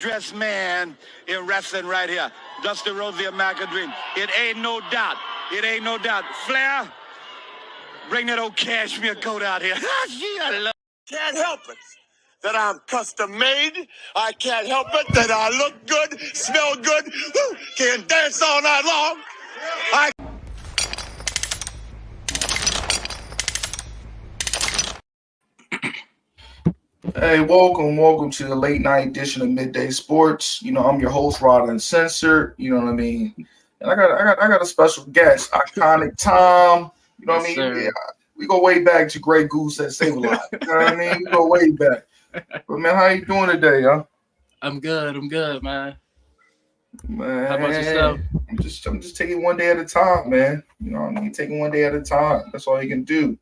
Dressed man in wrestling right here. Dusty Rhodes, the American Dream. It ain't no doubt. It ain't no doubt. Flair, bring that old cashmere coat out here. Can't help it that I'm custom made. I can't help it that I look good, smell good, can dance all night long. Hey, welcome to the late night edition of Midday Sports. I'm your host, Rod Uncensored. You know what I mean? And I got a special guest, Iconic Tom. You know what I mean? Sir. Yeah, we go way back to Grey Goose at Save a Lot. You know what I mean? We go way back. But man, how you doing today, huh? I'm good, man. Man, How about yourself? I'm just taking one day at a time, man. You know what I mean? Taking one day at a time. That's all you can do.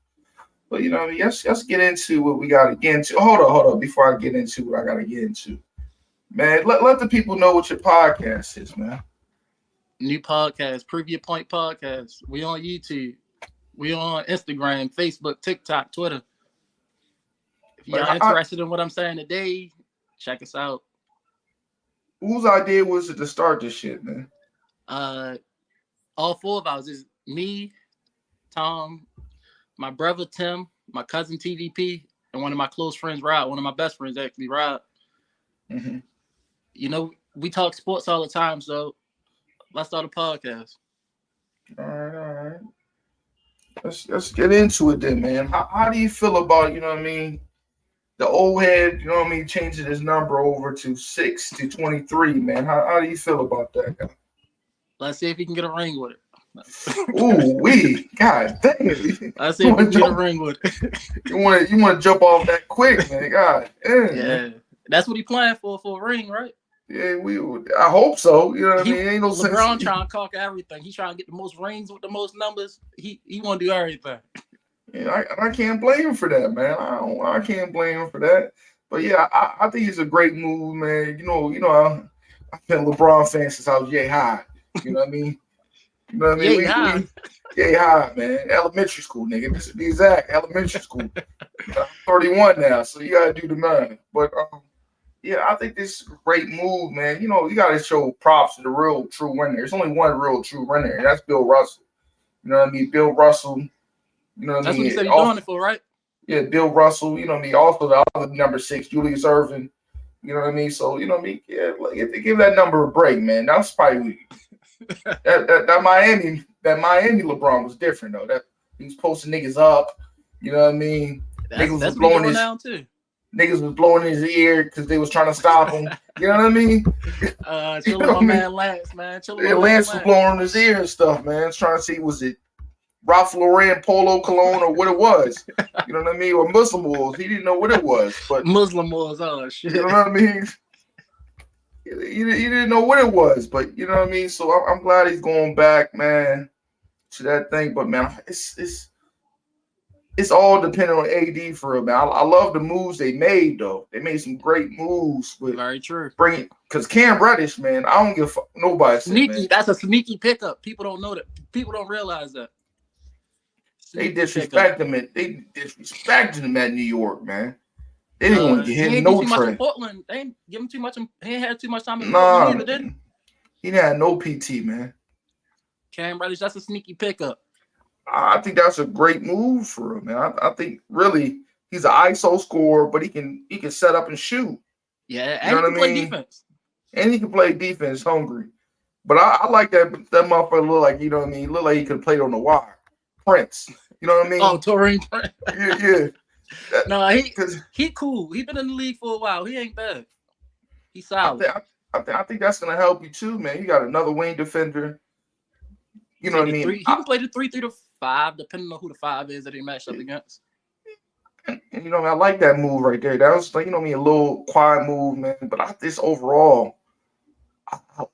But you know what I mean? Let's get into what we gotta get into. Hold on. Before I get into what I gotta get into. Man, let the people know what your podcast is, man. New podcast, Prove Your Point Podcast. We on YouTube. We on Instagram, Facebook, TikTok, Twitter. If y'all interested in what I'm saying today, check us out. Whose idea was it to start this shit, man? All four of us is me, Tom, my brother Tim, my cousin TVP, and one of my close friends, Rod. One of my best friends, actually, Rod. Mm-hmm. You know, we talk sports all the time, so let's start a podcast. All right. Let's get into it then, man. How do you feel about, you know what I mean, the old head, you know what I mean, changing his number over to 6 to 23, man? How do you feel about that? Let's see if he can get a ring with it. Ooh, God damn. Let's see if he can get a ring with it. You want to jump off that quick, man. God damn. Yeah. That's what he playing for a ring, right? Yeah, I hope so. You know what I mean? Ain't no LeBron sense. trying to conquer everything. He's trying to get the most rings with the most numbers. He want to do everything. Yeah, I can't blame him for that, man. I can't blame him for that. But yeah, I think it's a great move, man. I've been a LeBron fan since I was yay high. You know what I mean? You know what I mean? Yay high, man. Elementary school, nigga. This is the exact elementary school. I'm 31 now, so you gotta do the math. But yeah, I think this is a great move, man. You gotta show props to the real true winner. There's only one real true winner, and that's Bill Russell. You know what I mean? Bill Russell. You know what I mean? That's what he said he's doing it for, right? Yeah, Bill Russell. You know what I mean? Also the other number 6, Julius Erving. You know what I mean? So you know what I mean? Yeah, like if they give that number a break, man, that's probably that Miami LeBron was different though. That he was posting niggas up. You know what I mean? That's what he's doing now too. Niggas was blowing his ear because they was trying to stop him. You know what I mean? Chill with my man Lance, man. Lance was blowing on his ear and stuff, man. Trying to see was it Ralph Lauren Polo Cologne or what it was. You know what I mean? Or Muslim Wars. He didn't know what it was. But Muslim Wars, oh shit. You know what I mean? He didn't know what it was, but you know what I mean? So I'm glad he's going back, man, to that thing. But man, it's all dependent on AD for him, man. I love the moves they made, though. They made some great moves. Very true. Because Cam Reddish, man, I don't give a fuck. Nobody sneaky. Said, man. That's a sneaky pickup. People don't know that. People don't realize that. They disrespect him. They disrespected him at New York, man. They didn't want to get him no trade. Portland, they ain't give him too much. He ain't had too much time in Portland either, did he? He didn't have no PT, man. Cam Reddish, that's a sneaky pickup. I think that's a great move for him, man. I think really he's an ISO scorer, but he can set up and shoot. Yeah, and he can play defense. And he can play defense hungry. But I like that motherfucker look like, you know what I mean? Look like he could play on the wire. Prince. You know what I mean? Oh, Taurean Prince. Yeah. No, he cool. He been in the league for a while. He ain't bad. He's solid. I think that's gonna help you too, man. You got another wing defender. You know what I mean? He can play the 3 through the 5, depending on who the 5 is that he matched up against. And you know, I like that move right there. That was like, you know what I mean, a little quiet move, man. But this overall,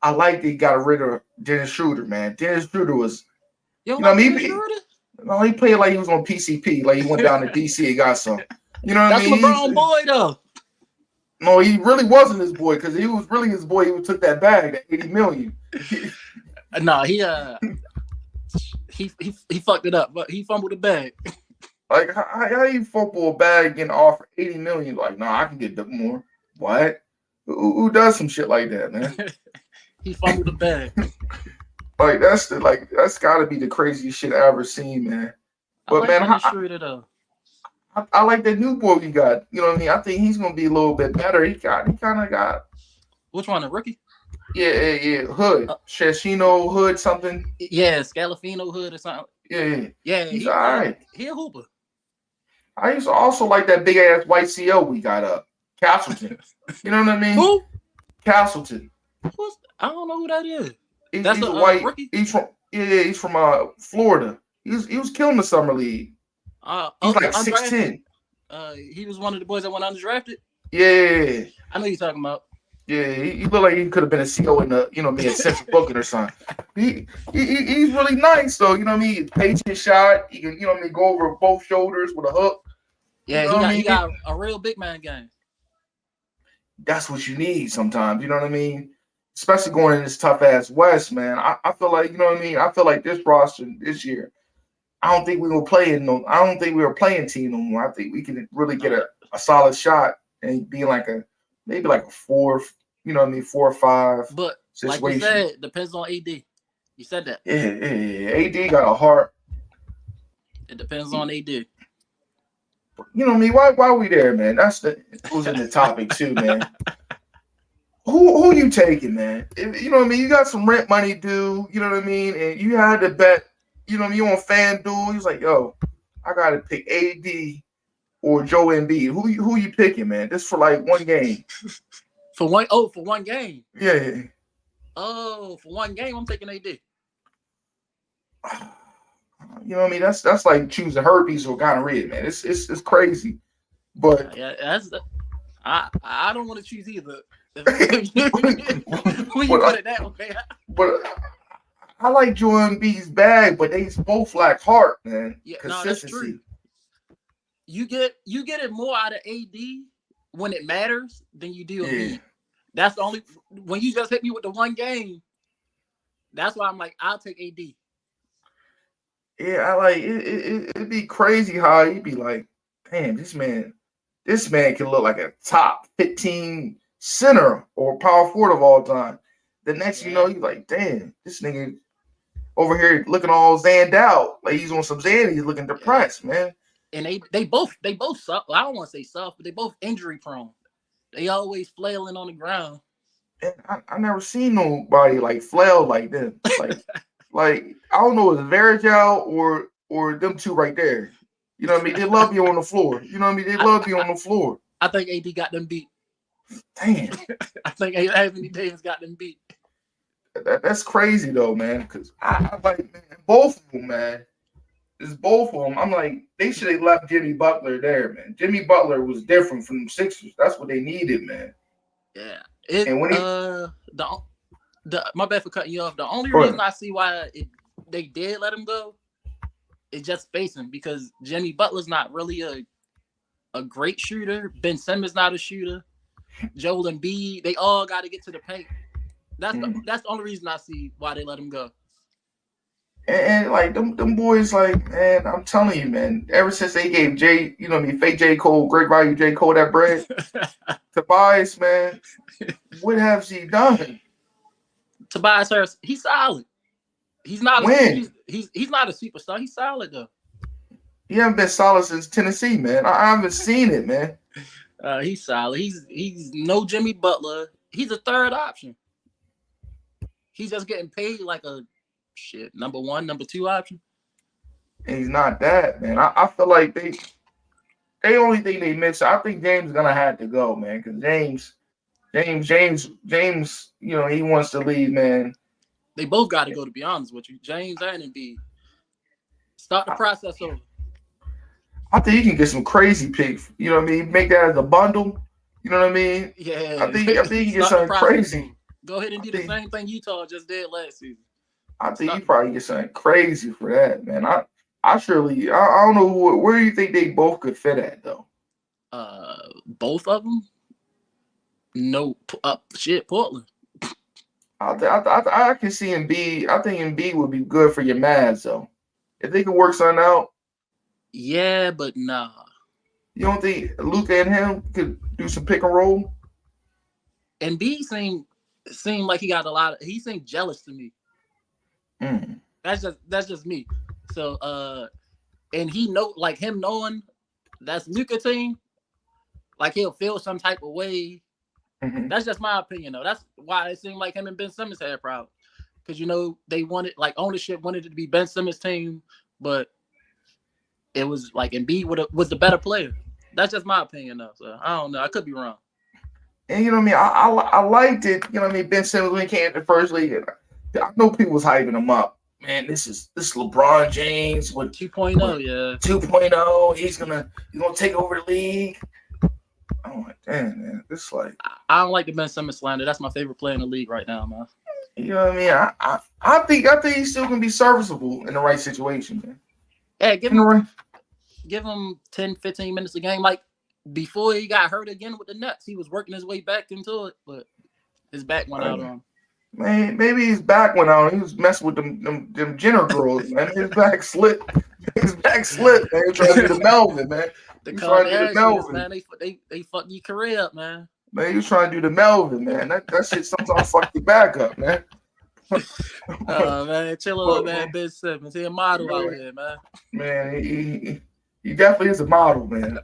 I like that he got rid of Dennis Schroeder, man. Dennis Schroeder was, you know what I mean? No, he played like he was on PCP, like he went down to DC and got some. You know what I mean? That's LeBron boy, though. No, he really wasn't his boy because he was really his boy. He took that bag, that $80 million. No, he fucked it up, but he fumbled the bag. Like how you fumble a bag and offer $80 million? Like, no, I can get more. What? Who does some shit like that, man? He fumbled the bag. Like that's got to be the craziest shit I ever seen, man. I But like man, Dennis Schroeder though. I like that new boy we got. You know what I mean? I think he's gonna be a little bit better. He kind of got. Which one, the rookie? Yeah. Hood, Shashino Hood, something. Yeah, Scalafino Hood or something. Yeah. He's He all right. He a hooper. I used to also like that big ass white CO we got up, Castleton. You know what I mean? Who? Castleton. I don't know who that is. That's he's a white rookie. He's from Florida. He was killing the summer league. He's like 6'10". He was one of the boys that went undrafted. Yeah. I know you're talking about. Yeah, he looked like he could have been a CO in the, me a central booking or something. He's really nice though, you know what I mean? Patient shot. He can, go over both shoulders with a hook. Yeah, he got a real big man game. That's what you need sometimes, you know what I mean? Especially going in this tough ass West, man. I feel like, you know what I mean? I feel like this roster this year, I don't think we were playing a playing team no more. I think we can really get a solid shot and be like maybe like a 4, 4 or 5. But situation. Like you said, depends on AD. You said that. Yeah. AD got a heart. It depends on AD. You know what I mean? Why are we there, man? It was in the topic too, man. Who you taking, man? You know what I mean? You got some rent money due, you know what I mean? And you had to bet, you know what I mean, on FanDuel. He was like, yo, I gotta pick AD or Joel Embiid. Who you picking, man? This for like one game. For one game. Yeah. Oh, for one game, I'm taking AD. You know what I mean? That's like choosing herpes or gonorrhea, man. It's crazy. But I don't want to choose either. When you put it that way. But I like Joel Embiid's bag, but they both lack heart, man. Yeah, consistency. No, that's true. You get it more out of AD when it matters than you do Embiid. That's the only when you just hit me with the one game. That's why I'm like, I'll take AD. Yeah, I like it. It'd be crazy how he'd be like, damn, this man can look like a top 15 center or power forward of all time. The next you know, you're like, damn, this nigga over here looking all zanned out. Like he's on some Xan, he's looking depressed, man. And they both suck. Well, I don't want to say soft, but they both injury prone. They always flailing on the ground. And I never seen nobody like flail like them. Like I don't know, it's Vergel or them two right there. You know what I mean? They love you on the floor. You know what I mean? They love you on the floor. I think AD got them beat. Damn. I think Anthony Davis got them beat. That's crazy though, man. Because I like, man, both of them, man. It's both of them. I'm like, they should have left Jimmy Butler there, man. Jimmy Butler was different from the Sixers. That's what they needed, man. Yeah. My bad for cutting you off. The only reason I see why they did let him go is just spacing, because Jimmy Butler's not really a great shooter. Ben Simmons not a shooter. Joel Embiid, they all got to get to the paint. That's the only reason I see why they let him go. And like them boys, like, man, I'm telling you, man, ever since they gave fake J. Cole, great value J. Cole that bread, Tobias, man, what has he done? Tobias Harris, he's solid. He's not he's not a superstar. He's solid though. He haven't been solid since Tennessee, man. I haven't seen it, man. He's solid. He's no Jimmy Butler. He's a third option. He's just getting paid like a number 1, number 2 option. And he's not that, man. I feel like they only thing they miss. I think James is gonna have to go, man, because James, he wants to leave, man. They both got to go, to be honest with you. James and Embiid. Start the process over. I think you can get some crazy picks. You know what I mean? Make that as a bundle. You know what I mean? Yeah. I think you can get something crazy. Go ahead and do the same thing Utah just did last season. I think you probably get something crazy for that, man. I don't know where do you think they both could fit at though? Both of them? No, Portland. I can see Embiid. I think Embiid would be good for your Mavs though. If they could work something out. Yeah, but nah. You don't think Luka and him could do some pick and roll? Embiid seemed like he got a lot of. He seemed jealous to me. That's just me. So and he know like him knowing that's Luka team, like he'll feel some type of way. That's just my opinion though. That's why it seemed like him and Ben Simmons had a problem. Because they wanted like ownership wanted it to be Ben Simmons' team, but it was like Embiid was the better player. That's just my opinion though. So I don't know. I could be wrong. And you know what I mean? I liked it. You know what I mean? Ben Simmons when he came to the first league. I know people was hyping him up. Man, this is LeBron James with 2.0, yeah. 2.0. He's gonna take over the league. I'm like, damn, man. This like I don't like the Ben Simmons slander. That's my favorite player in the league right now, man. You know what I mean? I think he's still gonna be serviceable in the right situation, man. Yeah, give him 10, 15 minutes a game. Like before he got hurt again with the Nets, he was working his way back into it, but his back went out on him. Man, maybe his back went out. He was messing with them Jenner girls, man. His back slipped. His back slipped, man. He trying to do the Melvin, man. The Kardashians, man. They fuck your career up, man. Man, he was trying to do the Melvin, man. That shit sometimes fuck your back up, man. Man, chill out, man. Ben Simmons, he a model out here, man. Man, he definitely is a model, man.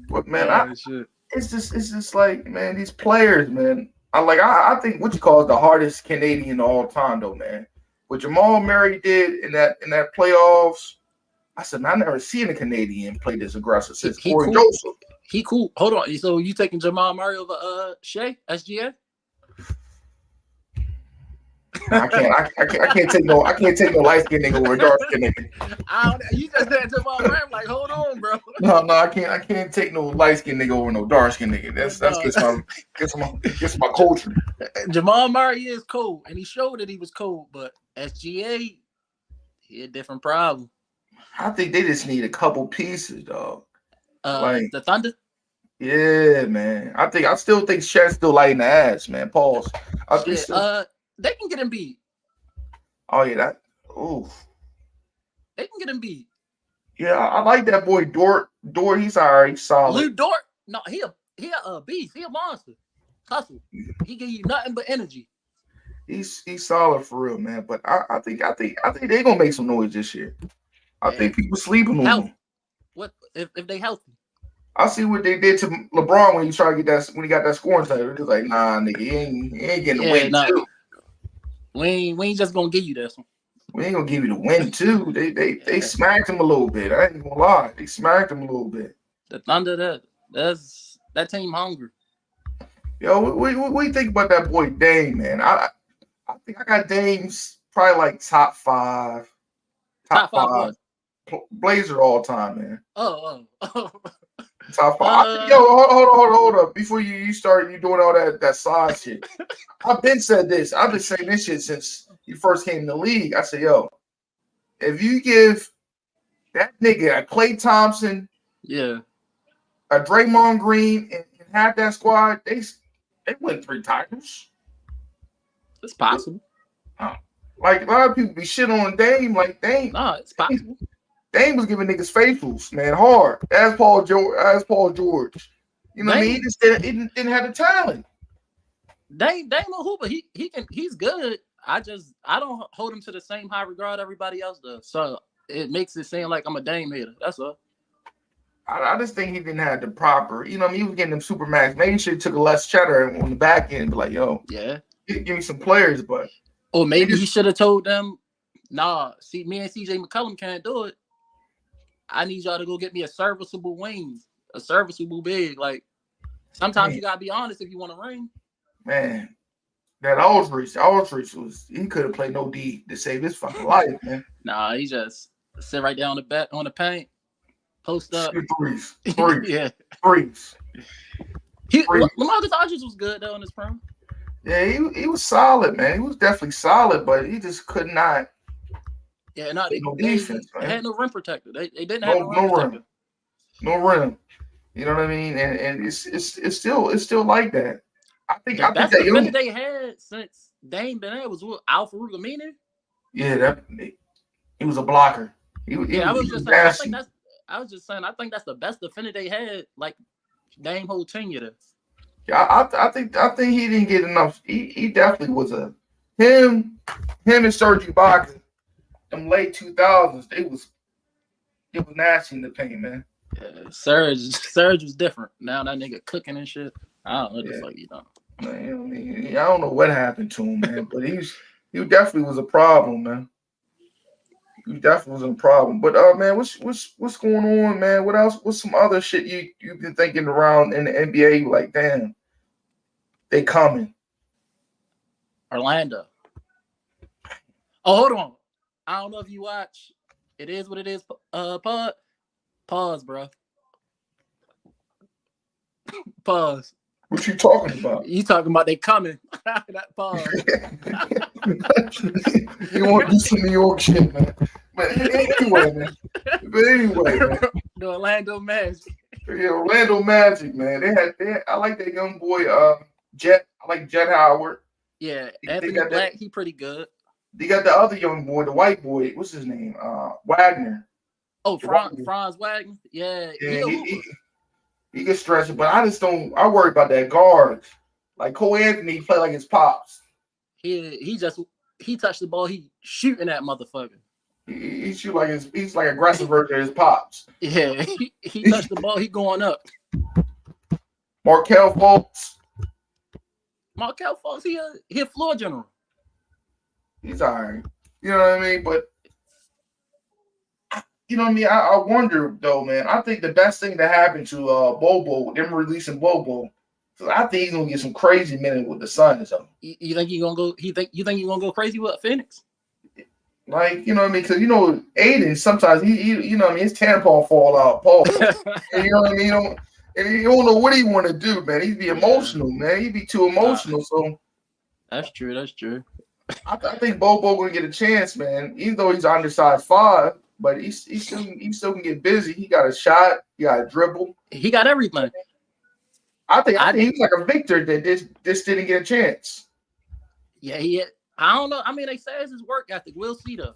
But man, it's just like, man, these players, man. I think what you call it the hardest Canadian of all time, though, man. What Jamal Murray did in that playoffs, I said, man, I never seen a Canadian play this aggressive since Corey cool. Joseph. He cool. Hold on. So you taking Jamal Murray over Shea, SGA? I can't take no light skinned nigga over a dark skinned nigga. You just said Jamal Murray. I'm like, hold on, bro. No, I can't take no light skinned nigga over no dark skinned nigga. That's my culture. Jamal Murray is cool, and he showed that he was cool, but SGA, he a different problem. I think they just need a couple pieces, dog. Like the Thunder. Yeah, man. I still think Shaq's still lighting the ass, man. Pause. They can get Embiid. Oh yeah, that. Ooh. They can get Embiid. Yeah, I like that boy Dort. He's alright, solid. Lou Dort, no, he a beast. He a monster. Hustle. He give you nothing but energy. He's solid for real, man. But I think they're gonna make some noise this year. I think people sleeping on them. What if they healthy? I see what they did to LeBron when he tried to get when he got that scoring title. It's like, nah, nigga, he ain't getting the win too. We ain't just gonna give you this one. We ain't gonna give you the win too. They smacked him a little bit. I ain't gonna lie. They smacked him a little bit. The Thunder, that team hungry. Yo, what do you think about that boy Dame, man? I think I got Dame's probably like top five. Top five. Blazer all time, man. Oh. Top five. Yo, hold up. Before you start doing all that side shit. I've been saying this shit since you first came in the league. I said, yo, if you give that nigga a Klay Thompson, a Draymond Green, and have that squad, they win 3 titles. It's possible. Like a lot of people be shit on Dame, like Dame. No, it's possible. Dame was giving niggas faithfuls, man, hard. As Paul George. You know what I mean? He just didn't have the talent. Dame a hooper. He's good. I don't hold him to the same high regard everybody else does. So it makes it seem like I'm a Dame hater. That's all. I just think he didn't have the proper, you know what I mean? He was getting them super max. Maybe he should have took a less cheddar on the back end, but like, yo, give me some players, but or maybe he should have told them, nah, see, me and CJ McCollum can't do it. I need y'all to go get me a serviceable wing, a serviceable big. Like, sometimes you gotta be honest if you want to ring. Man, that Aldridge he could have played no D to save his fucking life, man. Nah, he just sit right down on the paint, post up. Threes. Yeah. Threes. LaMarcus Aldridge was good though in his prime. Yeah, he was solid, man. He was definitely solid, but he just could not. Yeah, no, they defense, man. They had no rim protector. They didn't have no rim protector. No rim. You know what I mean? And it's still like that. I think that defender they had since Dame been there was Al-Farouq Aminu. Yeah, he was a blocker. I was just saying I think that's the best defender they had, like Dame whole tenure. Yeah, I think he didn't get enough. He definitely was him and Serge Ibaka. Them late 2000s, it was nasty in the paint, man. Yeah, Serge was different. Now that nigga cooking and shit. I don't know what the fuck he done. Man, I don't know what happened to him, man, but he definitely was a problem, man. He definitely was a problem. But man, what's going on, man? What else? What's some other shit you've been thinking around in the NBA? Like, damn, they coming. Orlando. Oh, hold on. I don't know if you watch. It is what it is. Pause, bro. Pause. What you talking about? You talking about they coming? That pause. You want to do some New York shit, man. But anyway, man. The Orlando Magic. Yeah, Orlando Magic, man. I like that young boy, Jet. I like Jet Howard. Yeah, Anthony Black. He pretty good. They got the other young boy, the white boy. What's his name? Wagner. Oh, Franz Wagner. Yeah, he can stretch it, but I worry about that guard. Like Cole Anthony, he play like his pops. He touched the ball, he shooting that motherfucker. He shoot like he's like aggressive version of his pops. Yeah, he touched the ball, he going up. Markelle Fultz, he a floor general. He's all right. You know what I mean? But you know what I mean? I wonder though, man. I think the best thing that happened to Bobo, them releasing Bobo, so I think he's gonna get some crazy minutes with the Suns. You think he's gonna go? You think he's gonna go crazy with Phoenix? Like, you know what I mean? Because Aiden sometimes he you know what I mean, his tampon fall out, Paul. And, you know what I mean? You don't know what he want to do, man. He'd be emotional, man. He'd be too emotional. So that's true. I think Bobo gonna get a chance, man. Even though he's undersized 5, but he still can get busy. He got a shot. He got a dribble. He got everything. I think he's like a Victor that this didn't get a chance. Yeah. I don't know. I mean, they say it's his work ethic. We'll see though.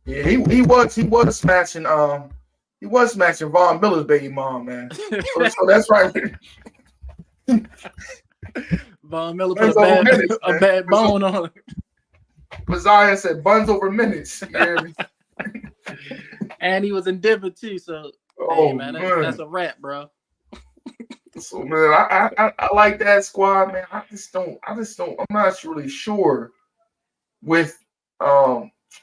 Yeah, he was smashing Von Miller's baby mom, man. So that's right. Von Miller put a bad bone on it. But Zion said buns over minutes. And he was in Denver too, so hey, man, that's a wrap, bro. So man, I like that squad, man. I just don't. I'm not really sure with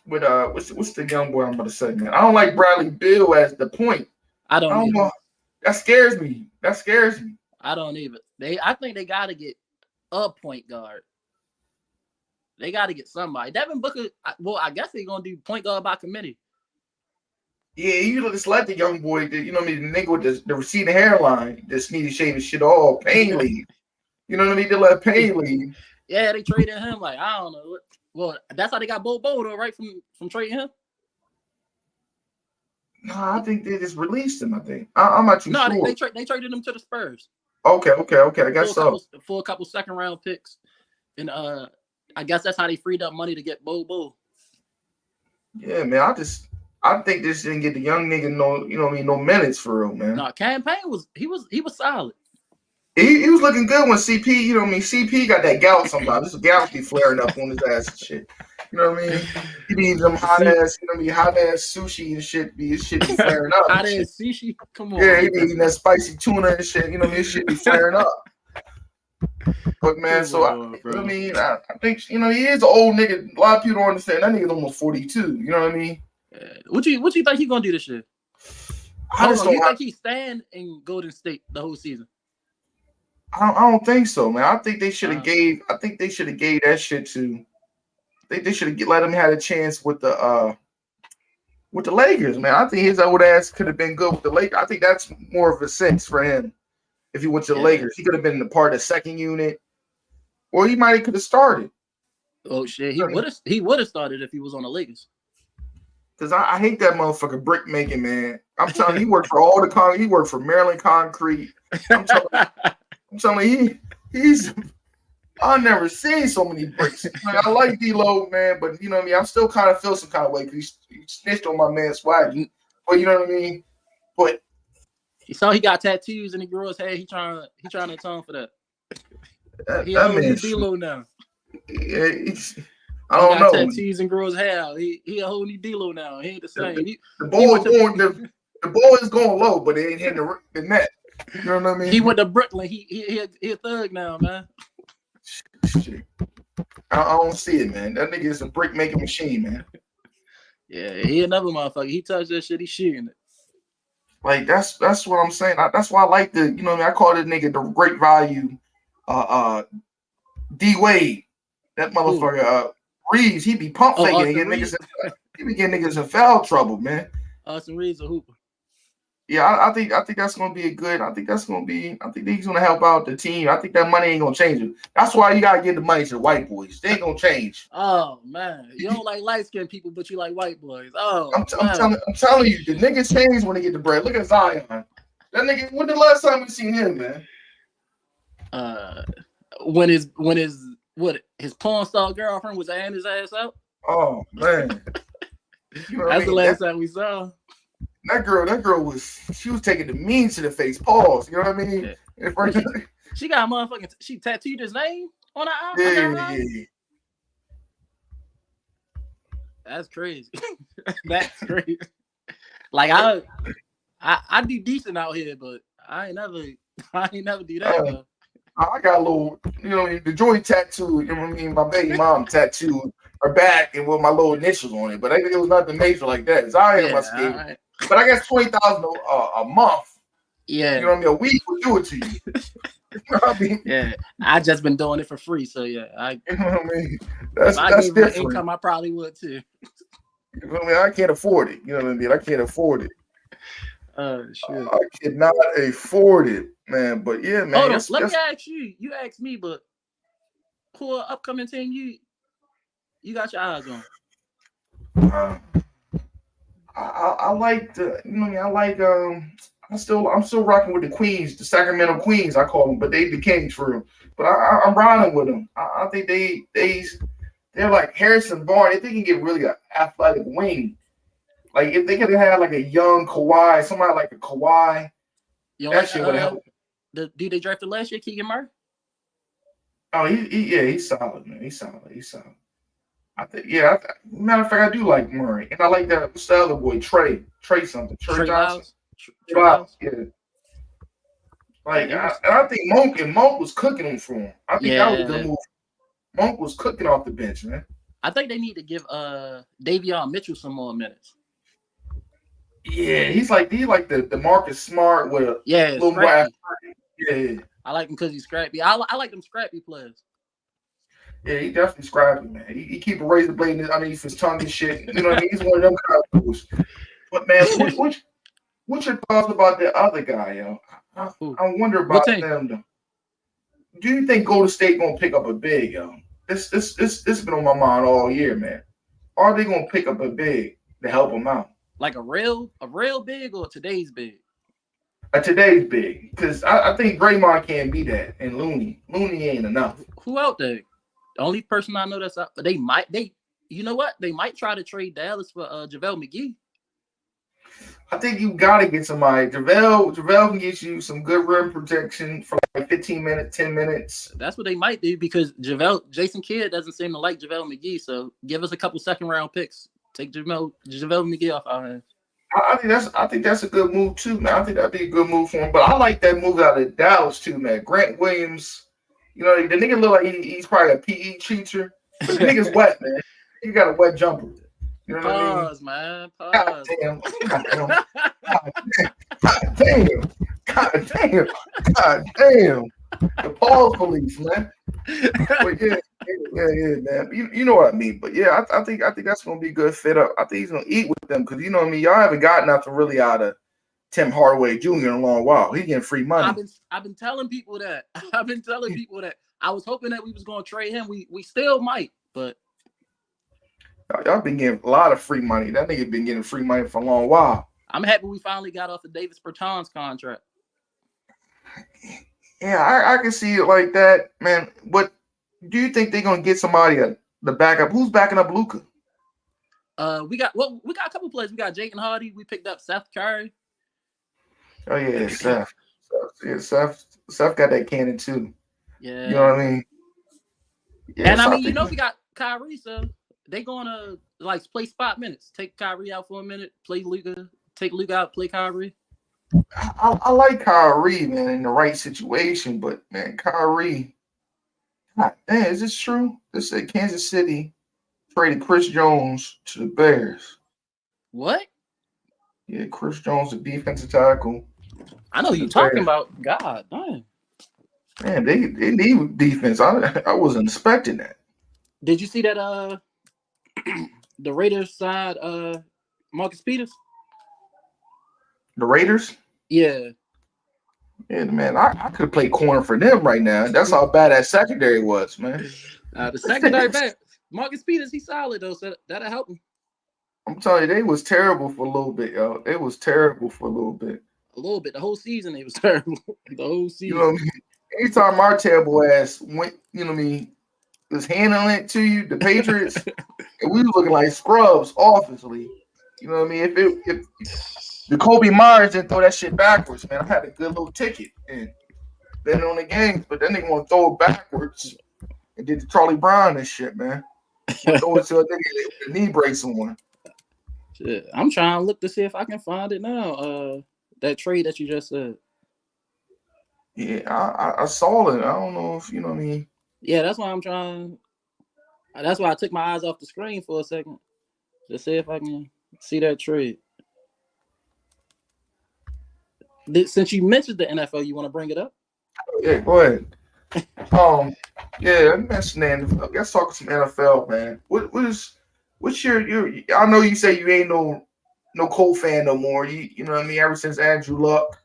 what's the young boy I'm about to say, man. I don't like Bradley Beal as the point. I don't know. That scares me. I don't even. I think they got to get a point guard. They got to get somebody. Devin Booker. Well, I guess they're gonna do point guard by committee. Yeah, you just let the young boy, the nigga with the receding hairline, just need to shave his shit off. Payne leave. You know what I mean? They let Payne leave. Yeah, they traded him. Like, I don't know. Well, that's how they got Bobo though, right? From trading him. No, I think they just released him. I think I'm not too sure. No, they traded him to the Spurs. Okay. I guess For a couple second round picks, and I guess that's how they freed up money to get Bobo. Yeah, man. I think this didn't get the young nigga no minutes for real, man. No, campaign was solid. He was looking good when CP, CP got that gout sometimes. This gout be flaring up on his ass and shit. You know what I mean? He be eating them hot ass sushi and shit. His shit be flaring up. Hot ass sushi? Come on. Yeah, he be eating that spicy tuna and shit. His shit be flaring up. But man, I think he is an old nigga. A lot of people don't understand that nigga's almost 42. You know what I mean? What you think he gonna do this year? You think he's staying in Golden State the whole season? I don't think so, man. I think they should have gave that shit to. They should have let him have a chance with the Lakers, man. I think his old ass could have been good with the Lakers. I think that's more of a sense for him if he went to the Lakers. He could have been the part of the second unit, or he might could have started. Oh shit, he would have started if he was on the Lakers. Cause I hate that motherfucker brick making, man. I'm telling you, he worked for all the concrete. He worked for Maryland Concrete. I'm telling you, he's. I've never seen so many bricks. I like D-Lo, man, but you know what I mean. I still kind of feel some kind of way because he snitched on my man Swaggy. But you know what I mean. But he saw he got tattoos and he grew his hair. He trying to atone for that. He a whole new D-Lo now. Yeah, I don't know. Tattoos and grows hair out. He a whole new D-Lo now. He ain't the same. The ball is going low, but it ain't hitting the net. You know what I mean? He went to Brooklyn. He a thug now, man. Shit. I don't see it, man. That nigga is a brick making machine, man. Yeah, he another motherfucker. He touched that shit, he shooting it. Like that's what I'm saying. That's why I like the, you know what I mean? I call this nigga the great value D Wade. That motherfucker Reeves, he be pump faking and niggas he be getting niggas in foul trouble, man. Austin Reeves a hooper. Yeah, I think that's gonna be a good. I think he's gonna help out the team. I think that money ain't gonna change it. That's why you gotta give the money to the white boys. They ain't gonna change. Oh man, you don't like light skinned people, but you like white boys. Oh, I'm telling you, the niggas change when they get the bread. Look at Zion. That nigga. When the last time we seen him, man? When his porn star girlfriend was eyeing his ass out. Oh man, that's the last time we saw him. That girl was taking the mean to the face. Pause. You know what I mean? Yeah. She got a motherfucking. She tattooed his name on her arm. Yeah. That's crazy. That's crazy. Like I do decent out here, but I ain't never do that. I got a little, you know, the joint tattoo. You know what I mean? My baby mom tattooed her back and with my little initials on it, but I think it was nothing major like that. Zion must give. Right. But I guess $20,000 a month. Yeah. You know what I mean? A week would do it to you. You know what I mean? Yeah. I just been doing it for free. So yeah. You know what I mean? That's different. Income, I probably would too. You know what I mean? I can't afford it. You know what I mean? I can't afford it. Shit. I cannot afford it, man. But yeah, man. Hold on. Let me ask you. You asked me, but who upcoming team you got your eyes on? I like the, you know what I mean? I like I'm still rocking with the Queens, the Sacramento Queens, I call them, but they the Kings for them. But I'm riding with them. I think they're like Harrison Barnes. If they can get really an athletic wing, like if they could have like a young Kawhi, somebody like a Kawhi, that shit would help. Did they draft the last year, Keegan Murray? Oh, he's solid, man. He's solid. I think, matter of fact, I do like Murray, and I like that. What's the other boy, Trey something, Trey Johnson. Yeah. Like, I think Monk was cooking him for him. I think that was a good move. Monk was cooking off the bench, man. I think they need to give Davion Mitchell some more minutes. Yeah, he's like the Marcus Smart with a little more. Yeah, I like him because he's scrappy. I like them scrappy players. Yeah, he definitely scrappy, man. He keep a razor blade underneath his tongue and shit. You know what I mean? He's one of them kind of dudes. But man, what's your thoughts about the other guy, yo? I wonder about them though. Do you think Golden State gonna pick up a big, yo? This been on my mind all year, man. Are they gonna pick up a big to help them out? Like a real big or today's big? Today's big, because I think Draymond can't be that, and Looney ain't enough. Who out there? The only person I know that's out, but you know what? They might try to trade Dallas for JaVale McGee. I think you gotta get somebody. JaVale can get you some good rim protection for like 15 minutes, 10 minutes. That's what they might do because Jason Kidd doesn't seem to like JaVale McGee. So give us a couple second round picks. Take JaVale McGee off our hands. I think that's a good move too, man. I think that'd be a good move for him. But I like that move out of Dallas too, man. Grant Williams. You know, the nigga look like he's probably a PE teacher. But the nigga's wet, man. He got a wet jumper. You know what I mean? Man. Pause. God damn. The pause police, man. But yeah, man. You know what I mean. But yeah, I think that's gonna be a good fit up. I think he's gonna eat with them because you know what I mean. Y'all haven't got nothing really out of Tim Hardaway Jr. in a long while. He getting free money. I've been telling people that. I was hoping that we was gonna trade him. We still might, but y'all been getting a lot of free money. That nigga been getting free money for a long while. I'm happy we finally got off the Davis Bertans contract. Yeah, I can see it like that, man. But do you think they're gonna get somebody to back up? Who's backing up Luka? We got a couple players. We got Jaden Hardy. We picked up Seth Curry. Oh yeah, Seth. Yeah, Seth got that cannon too. Yeah. You know what I mean? Yeah, And so I mean, we got Kyrie, so they gonna like play spot minutes. Take Kyrie out for a minute, play Luka, take Luka out, play Kyrie. I like Kyrie, man, in the right situation, but man, Kyrie, God damn, is this true? This said Kansas City traded Chris Jones to the Bears. What? Yeah, Chris Jones, the defensive tackle. I know To who you the talking Bears. about. God damn. Man, they need defense. I wasn't expecting that. Did you see that the Raiders side Marcus Peters? The Raiders? Yeah. Yeah, man, I could have played corner for them right now. That's how bad that secondary was, man. The secondary back. Marcus Peters, he's solid though, so that'll help him. I'm telling you, they was terrible for a little bit, yo. They was terrible for a little bit. A little bit. The whole season they was terrible. The whole season. You know what I mean? Anytime our terrible ass went, you know what I mean, was handling it to you, the Patriots, and we was looking like scrubs offensively. You know what I mean? If the Kobe Myers didn't throw that shit backwards, man, I had a good little ticket and betting on the games, but then they want to throw it backwards and did the Charlie Brown and shit, man. Throw it to a nigga with a knee brace on. Shit, I'm trying to look to see if I can find it now. That trade that you just said. Yeah, I saw it. I don't know if you know what I mean. Yeah, that's why I'm trying. That's why I took my eyes off the screen for a second to see if I can see that trade. Since you mentioned the NFL, you want to bring it up? Yeah, go ahead. Yeah, let's talk some NFL, man. What's your? I know you say you ain't no Colt fan no more. You know what I mean. Ever since Andrew Luck,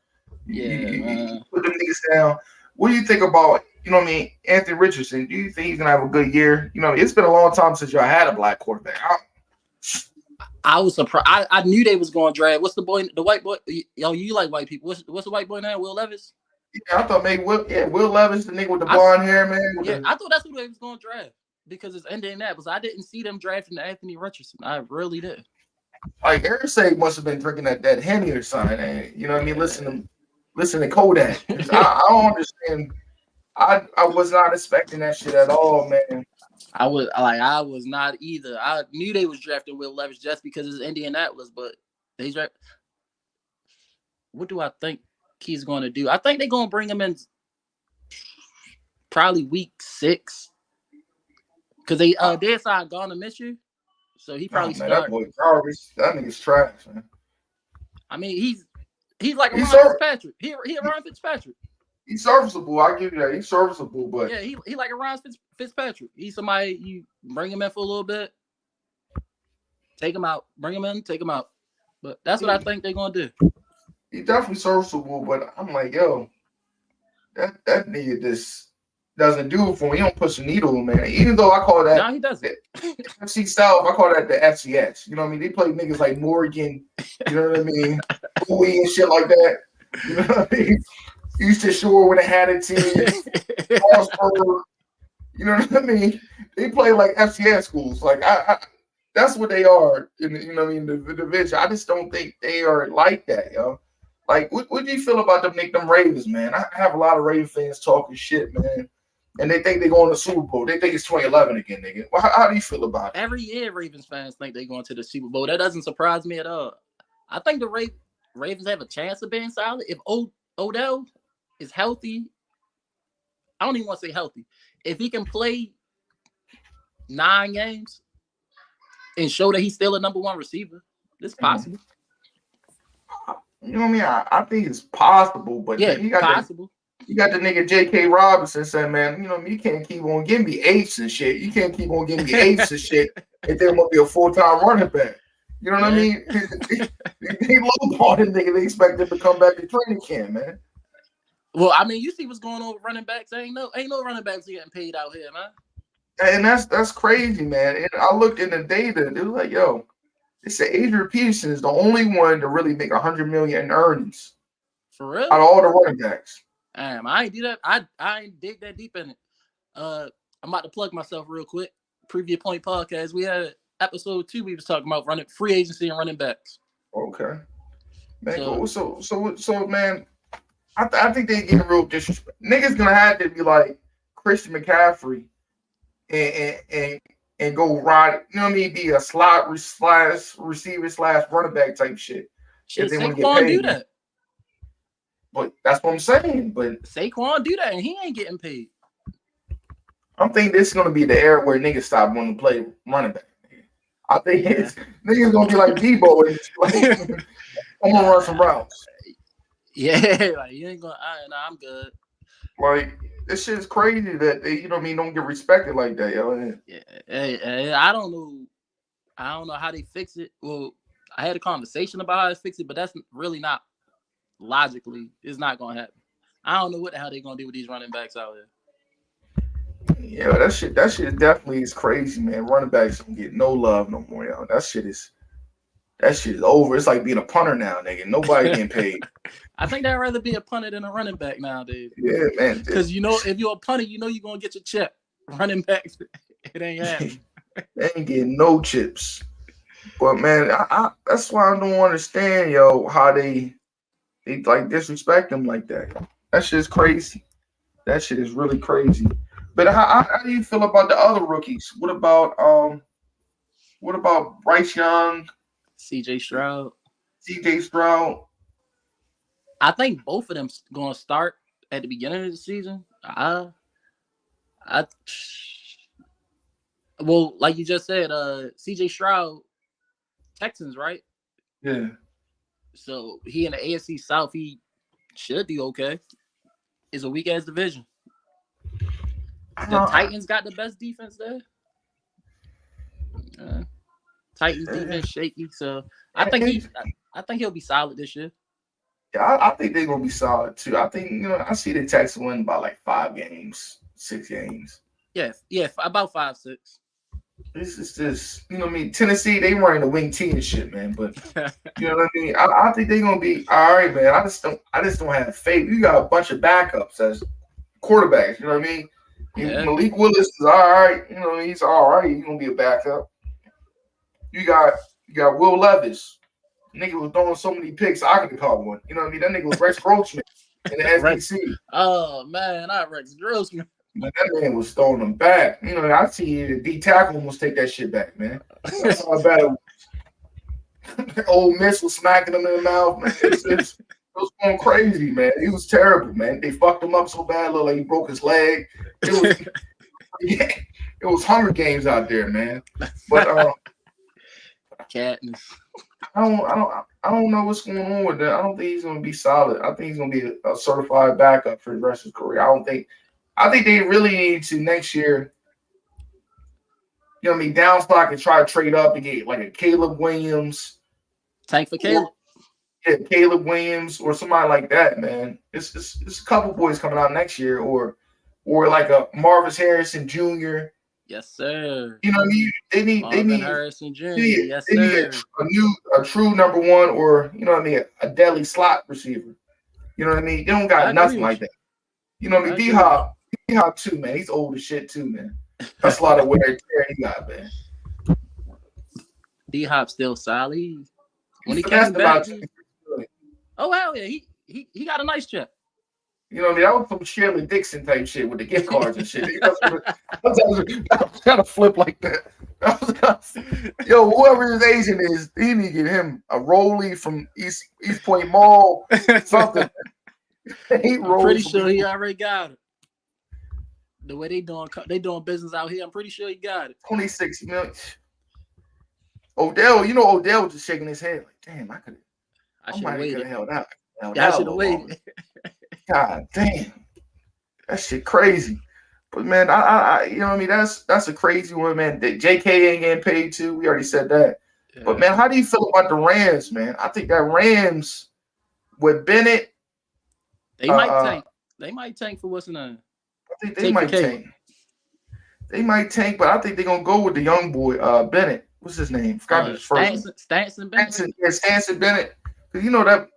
you put them niggas down. What do you think about? You know what I mean, Anthony Richardson? Do you think he's gonna have a good year? You know, it's been a long time since y'all had a black quarterback. I was surprised. I knew they was going to draft. What's the boy? The white boy? Yo, you like white people? What's the white boy name? Will Levis? Yeah, I thought maybe Will Levis, the nigga with the blonde hair, man. Yeah, I thought that's who they was going to draft because it's Indianapolis. I didn't see them drafting Anthony Richardson. I really did. Like Irsay must have been drinking that Henny or something. You know what I mean? Listen to Kodak. I don't understand. I was not expecting that shit at all, man. I was not either. I knew they was drafting Will Levis just because it's Indianapolis, but they draft. What do I think he's going to do? I think they're going to bring him in probably week 6 because they signed Garner Minshew, so he probably man, that boy garbage. That nigga's trash, man. I mean, he's like Ryan Fitzpatrick. He Ryan Fitzpatrick. He's serviceable. I give you that. He's serviceable, but yeah, he like a Ryan Fitzpatrick. He's somebody you bring him in for a little bit, take him out, bring him in, take him out. But that's what I think they're gonna do. He's definitely serviceable, but I'm like, yo, that nigga just doesn't do it for me. He don't push the needle, man. Even though I call that no, he doesn't. FC South, I call that the FCS. You know what I mean? They play niggas like Morgan, you know what I mean? Bowie and shit like that. You know what I mean? Eastern Shore when they had a team, you know what I mean? They play like FCS schools. Like I that's what they are. You know what I mean? The division. I just don't think they are like that, yo. Like, what do you feel about them Ravens, man? I have a lot of Ravens fans talking shit, man, and they think they're going to the Super Bowl. They think it's 2011 again, nigga. Well, how do you feel about it? Every year, Ravens fans think they're going to the Super Bowl. That doesn't surprise me at all. I think the Ravens have a chance of being solid if Odell is healthy. I don't even want to say healthy. If he can play 9 games and show that he's still a number 1 receiver, it's possible. You know what I mean? I think it's possible, but yeah, you got possible. You got the nigga J.K. Robinson saying, man, you know, you can't keep on giving me 8s and shit. You can't keep on giving me 8s and shit if they're going to be a full-time running back. You know what I mean? They lowball the nigga. They expect him to come back to training camp, man. Well, I mean, you see what's going on with running backs. Ain't no running backs getting paid out here, man. And that's crazy, man. And I looked in the data. They was like, yo, they said Adrian Peterson is the only one to really make $100 million in earnings. For real? Out of all the running backs. Damn, I ain't do that. I ain't dig that deep in it. I'm about to plug myself real quick. Preview Point Podcast. We had episode 2. We was talking about free agency and running backs. Okay, man. So man, I think they getting real disrespect. Niggas gonna have to be like, Christian McCaffrey and go ride, you know what I mean, be a slot slash receiver slash running back type shit. Shit, If they want to get Saquon do paid. that. But that's what I'm saying. But Saquon do that, and he ain't getting paid. I'm thinking this is gonna be the era where niggas stop wanting to play running back. I think it's niggas gonna be like Debo and like, I'm gonna run some routes. Yeah, like you ain't gonna. Nah, I'm good. Like this shit's crazy that they, you know what I mean, don't get respected like that, yo. Yeah, I don't know. I don't know how they fix it. Well, I had a conversation about how to fix it, but that's really not logically. It's not gonna happen. I don't know what the hell they're gonna do with these running backs out here. Yeah, that shit definitely is crazy, man. Running backs don't get no love no more, yo. That shit is over. It's like being a punter now, nigga. Nobody getting paid. I think I'd rather be a punter than a running back nowadays. Yeah, man. Because if you're a punter, you're gonna get your check. Running backs, it ain't happening. They ain't getting no chips. But man, I that's why I don't understand, yo, how they like disrespect them like that. That shit is crazy. That shit is really crazy. But how do you feel about the other rookies? What about Bryce Young, CJ Stroud? I think both of them gonna start at the beginning of the season. Well, like you just said, CJ Stroud, Texans, right? Yeah. So he in the AFC South, he should be okay. It's a weak ass division. The Titans got the best defense there. Titans defense shaky, so I think he'll be solid this year. Yeah, I think they're gonna be solid too. I think I see the Texans win by like 5 games, 6 games. Yeah, about 5, 6. This is just, you know what I mean? Tennessee, they running the wing team and shit, man. But you know what I mean? I think they're gonna be all right, man. I just don't have faith. You got a bunch of backups as quarterbacks, you know what I mean? Yeah. Malik Willis is all right, he's all right. He's gonna be a backup. You got Will Levis. Nigga was throwing so many picks, I could have caught one. You know what I mean? That nigga was Rex Grossman in the SEC. Oh man, Rex Grossman. Man, that man was throwing them back. I see the D tackle almost take that shit back, man. That's how bad it was. Old Miss was smacking him in the mouth, man. It was going crazy, man. He was terrible, man. They fucked him up so bad, looked like he broke his leg. It was Hunger Games out there, man. But Katniss. I don't know what's going on with that. I don't think he's gonna be solid. I think he's gonna be a certified backup for the rest of his career. I think they really need to next year, downstock and try to trade up to get like a Caleb Williams. Tank for Caleb. Yeah, Caleb Williams or somebody like that, man. It's a couple boys coming out next year, or like a Marvis Harrison Jr. Yes, sir. You know what I mean? They need Harrison Jr. Yes, they need a true number one, or a deadly slot receiver. You know what I mean? They don't got nothing like that. You know what I mean? D-Hop too, man. He's old as shit too, man. That's a lot of wear and tear he got, man. D-Hop still solid. When he came back, oh wow, yeah, he got a nice check. You know what I mean? That was some Shirley Dixon type shit with the gift cards and shit. I was trying to flip like that. Yo, whoever his agent is, he need to get him a rollie from East Point Mall, something. I'm pretty sure he already got it. The way they doing business out here, I'm pretty sure he got it. 26 million. Odell, Odell was just shaking his head like, damn, I might have held out. I should have waited. God damn, that shit crazy. But man, I you know what I mean? That's a crazy one, man. JK ain't getting paid too. We already said that. Yeah. But man, how do you feel about the Rams, man? I think that Rams with Bennett, they might tank. They might tank for what's in a. I think they might tank. They might tank, but I think they're gonna go with the young boy, Bennett. What's his name? Forgot his first name. Stanson Bennett. Stanson Bennett. Because that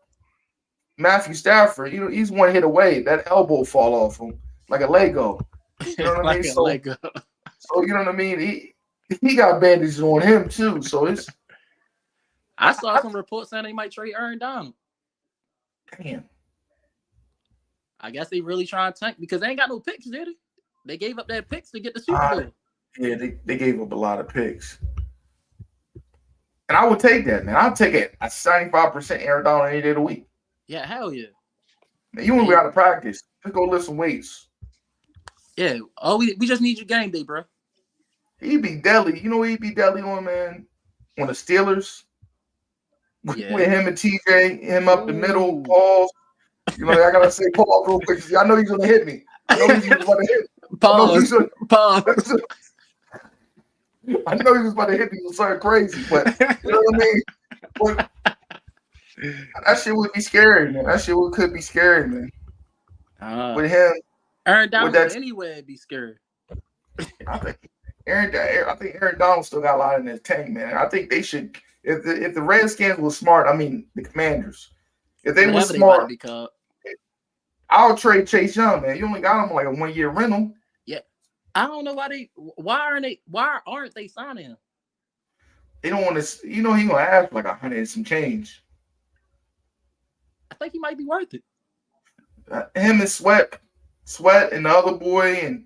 Matthew Stafford, he's one hit away. That elbow fall off him like a Lego. You know what I mean? So you know what I mean? He got bandages on him too. So it's. I saw some reports saying they might trade Aaron Donald. Damn. I guess they really trying to tank because they ain't got no picks, did they? They gave up their picks to get the Super Bowl. Yeah, they gave up a lot of picks. And I would take that, man. I'd take it at 75% Aaron Donald any day of the week. Yeah, hell yeah. Man, you want to be out of practice. Just go lift some weights. Yeah. Oh, we just need your game day, bro. He'd be deadly. You know what he'd be deadly on, man? On the Steelers. Yeah. With him and TJ, him up the middle, pause. You know, I gotta say pause real quick. I know he's gonna hit me. I know he's about to hit me. Pause. Pause. I know he was about to hit me with something crazy, but you know what I mean? But that shit would be scary, man. That shit could be scary, man. With him, Aaron Donald anywhere it'd be scary. I think Aaron Donald still got a lot in his tank, man. I think they should. If the Redskins were smart, I mean the Commanders, if they were smart, I'll trade Chase Young, man. You only got him like a 1-year rental. Yeah, I don't know why aren't they signing him? They don't want to. You know, he gonna ask like 100 and some change. I think he might be worth it. Him and Sweat, and the other boy, and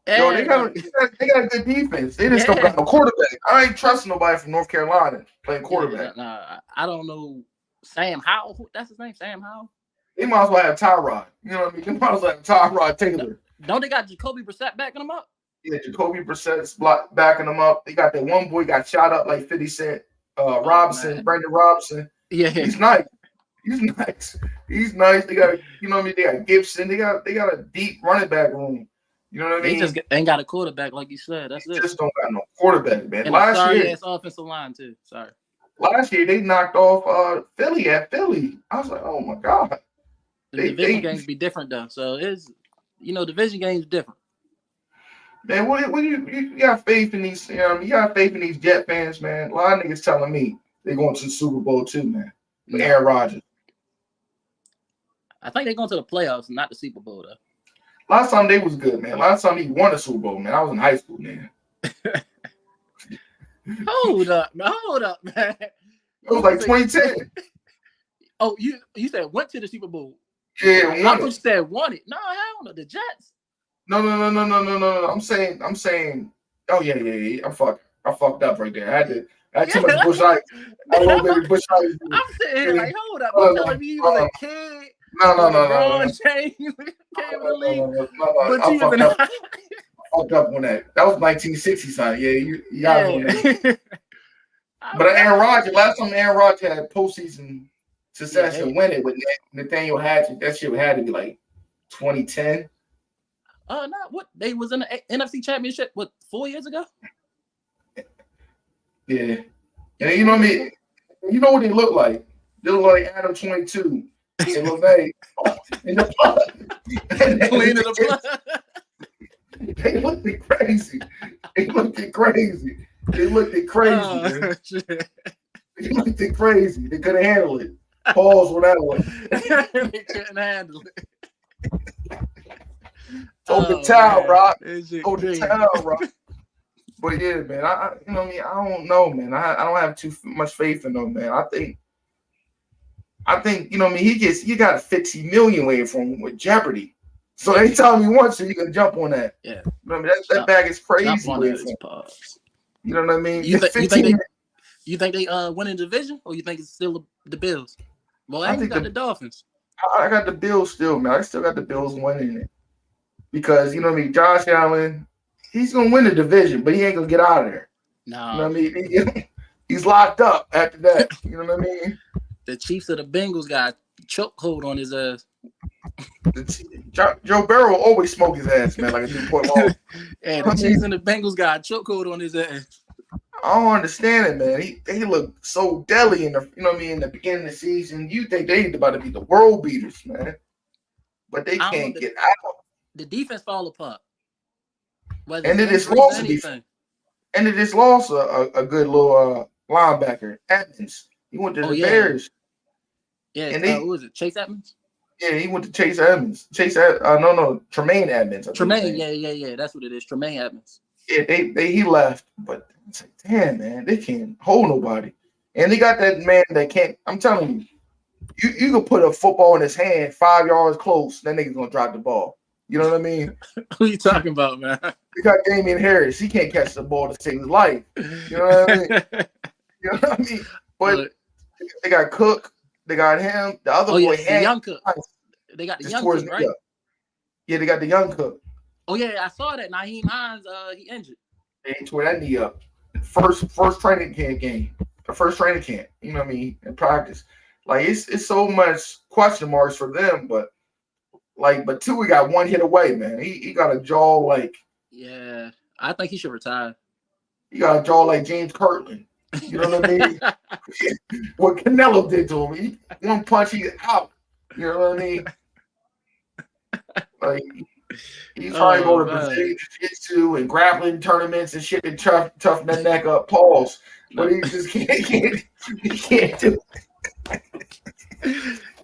yo, they got a good defense. They just don't got no quarterback. I ain't trusting nobody from North Carolina playing quarterback. I don't know. Sam Howell, that's his name, Sam Howell. They might as well have Tyrod. You know what I mean? They might as well have Tyrod Taylor. Don't they got Jacoby Brissett backing them up? Yeah, Jacoby Brissett's backing them up. They got that one boy got shot up like 50 Cent, Robinson, Brandon Robinson. Yeah, he's nice. He's nice. They got, you know what I mean? They got Gibson. They got a deep running back room. You know what I mean? They just ain't got a quarterback, like you said. That's it. Just don't got no quarterback, man. And last year, offensive line too. Sorry. Last year they knocked off Philly at Philly. I was like, oh my god. The division games be different though, so it's division games different. Man, what you got faith in these? You know, you got faith in these Jet fans, man. A lot of niggas telling me they're going to the Super Bowl too, man. With Aaron Rodgers. I think they're going to the playoffs, not the Super Bowl though. Last time they was good, man. Last time he won a Super Bowl, man. I was in high school, man. Hold up, man. It was like 2010. Oh, you said went to the Super Bowl. Yeah, I thought you said won it. No, hell no, the Jets. No. I'm saying. Oh yeah. I fucked up right there. I had too much Bush Ice. I love baby Bush Ice. I'm sitting here like, hold up. You telling me you was a kid? No. Lebron James came in the league. But you was I fucked up on that. That was 1960 son. Yeah, you got on that. But Aaron Rodgers, last time Aaron Rodgers had postseason success and win it with Nathaniel Hatchett, that shit had to be like 2010. No, what they was in the NFC Championship 4 years ago? Yeah. And you know what I mean? You know what they look like? They look like Adam 22. They look like in the blood. Clean in the blood. They looked crazy. They looked crazy. Man. They looked crazy. They couldn't handle it. Pause on that one. They couldn't handle it. Hold the towel, Rock. Hold the towel, Rock. But yeah, man, I you know what I mean? I don't know, man. I don't have too much faith in them, man. I think you know what I mean. He got $50 million waiting for him with Jeopardy. So anytime he wants to, you can jump on that. Yeah, remember that bag is crazy. You know what I mean? You think they win in the division, or you think it's still the Bills? Well, I think got the Dolphins. I got the Bills still, man. I still got the Bills winning it because you know what I mean. Josh Allen, he's gonna win the division, but he ain't gonna get out of there. No, you know what I mean. He's locked up after that. You know what I mean? The Chiefs of the Bengals got a chokehold on his ass. Joe Burrow always smoke his ass, man, like a Newport Law. And the Chiefs and the Bengals got a chokehold on his ass. I don't understand it, man. They look so deadly in the, you know what I mean, in the beginning of the season. You think they about to be the world beaters, man, but they can't get out. The defense fall apart. And it is lost a defense. And it is lost a good little linebacker, Evans. He went to the Bears. Yeah, and who was it? Chase Edmonds? Yeah, he went to Chase Edmonds. Tremaine Edmonds. Tremaine, yeah. That's what it is. Tremaine Edmonds. Yeah, he left, but it's like, damn, man, they can't hold nobody. And they got that man that can't. I'm telling you, you can put a football in his hand 5 yards close, that nigga's gonna drop the ball. You know what I mean? Who you talking about, man? They got Damian Harris. He can't catch the ball to save his life. You know what I mean? You know what I mean? But they got Cook. They got him. The other boy, the young Cook. They got the young Cook, right? Yeah, they got the young Cook. Oh yeah, I saw that. Naheem Hines, he injured. They tore that knee up. First training camp game. The first training camp. You know what I mean? In practice, like it's so much question marks for them. But Tua got one hit away, man. He got a jaw like. Yeah, I think he should retire. He got a jaw like James Kirtland. You know what I mean? What Canelo did to him. One punch, he's out. You know what I mean? Like he's trying to go to Brazilian Jiu-Jitsu and grappling tournaments and shit and toughen that neck up, pause. But he just can't do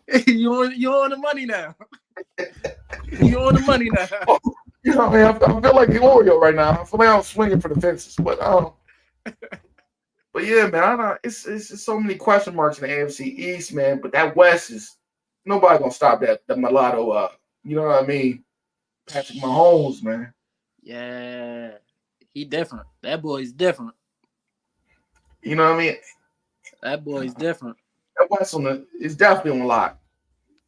it. You on the money now. You on the money now. You know what I mean? I feel like the Oreo right now. I feel like I'm swinging for the fences. But yeah, man, it's just so many question marks in the AFC East, man. But that West is nobody gonna stop that mulatto. You know what I mean? Patrick Mahomes, man. Yeah, he different. That boy's different. You know what I mean? That boy's different. That West is definitely on lock.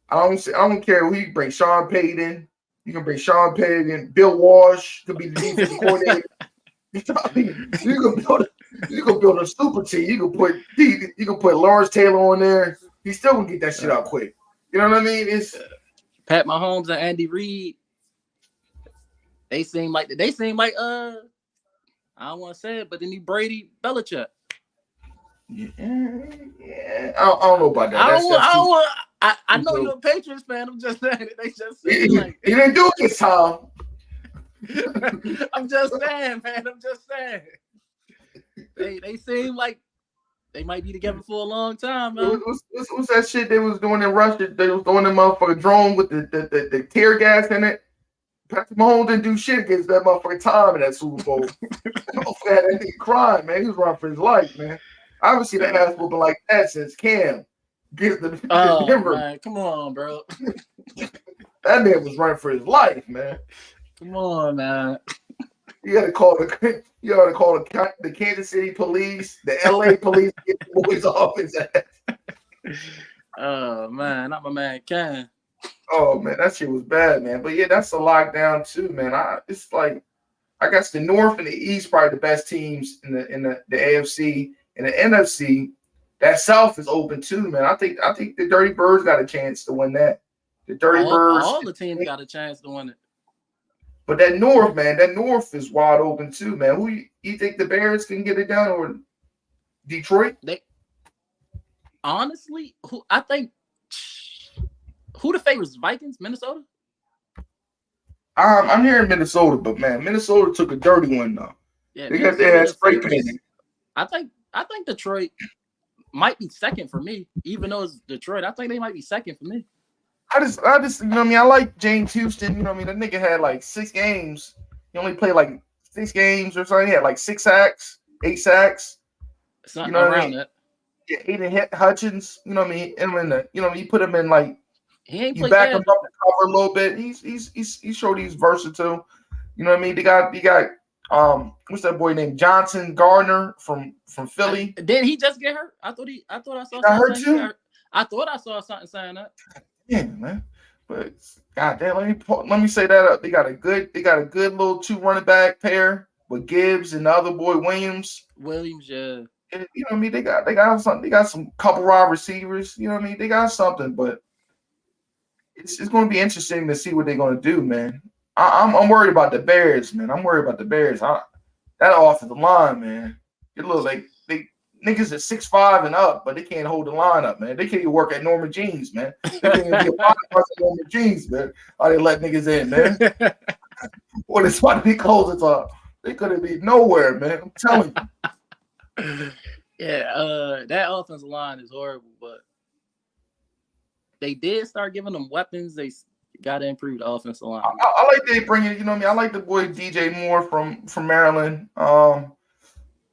I don't care who you bring. Sean Payton. You can bring Sean Payton. Bill Walsh could be the defensive coordinator. You can build a super team. You can put Lawrence Taylor on there. He's still gonna get that shit out quick. You know what I mean? It's Pat Mahomes and Andy Reid. They seem like I don't want to say it, but then Brady Belichick. Yeah. I don't know about that. I know you're a Patriots fan. I'm just saying it. They just seem like he didn't do it this time. I'm just saying, man. I'm just saying. They seem like they might be together for a long time, man. What's that shit they was doing in Russia? They was throwing them motherfucking drone with the tear gas in it. Patrick Mahomes didn't do shit against that motherfucking time in that Super Bowl. That nigga crying, man. He was running for his life, man. I haven't seen an ass whooping like that since Cam get the Denver. Man, come on, bro. That man was running for his life, man. Come on, man. You got to call the Kansas City police, the LA police, get the boys off his ass. Oh man, not my man Cam. Oh man, that shit was bad, man. But yeah, that's a lockdown too, man. It's like I guess the North and the East probably the best teams in the AFC and the NFC. That South is open too, man. I think the Dirty Birds got a chance to win that. The Dirty Birds, all the teams got a chance to win it. But that North, man, that North is wide open too, man. Who you think the Bears can get it done or Detroit? Honestly, who the favorites? Vikings, Minnesota? I'm hearing Minnesota, but man, Minnesota took a dirty one though. Yeah, they got their ass spray painted. I think Detroit might be second for me, even though it's Detroit. I think they might be second for me. I just, you know what I mean? I like James Houston. You know what I mean? That nigga had like 6 games. He only played like 6 games or something. He had like 6 sacks, 8 sacks. It's not you know around what I mean? that. Yeah, Aiden Hutchins. You know what I mean? And you put him in like you back him up the cover a little bit. He showed he's versatile. You know what I mean? They got what's that boy named Johnson Gardner from Philly? Did he just get hurt? I thought I saw something. Hurt too? I thought I saw something saying that. Yeah, man. But goddamn, let me say that up. They got a good little 2 running back pair with Gibbs and the other boy Williams. Yeah. And, you know what I mean? They got something. They got some couple wide receivers. You know what I mean? They got something, but it's going to be interesting to see what they're going to do, man. I'm worried about the Bears, man. I'm worried about the Bears. That offensive line, man. It looks like niggas are 6'5" and up, but they can't hold the line up, man. They can't even work at Norma Jeans, man. They can't even be a part of Norma Jeans, man. How they let niggas in, man. Or they spot to be closed up. They couldn't be nowhere, man. I'm telling you. Yeah, that offensive line is horrible, but they did start giving them weapons. They got to improve the offensive line. I like they bring it, you know what I mean? I like the boy DJ Moore from Maryland.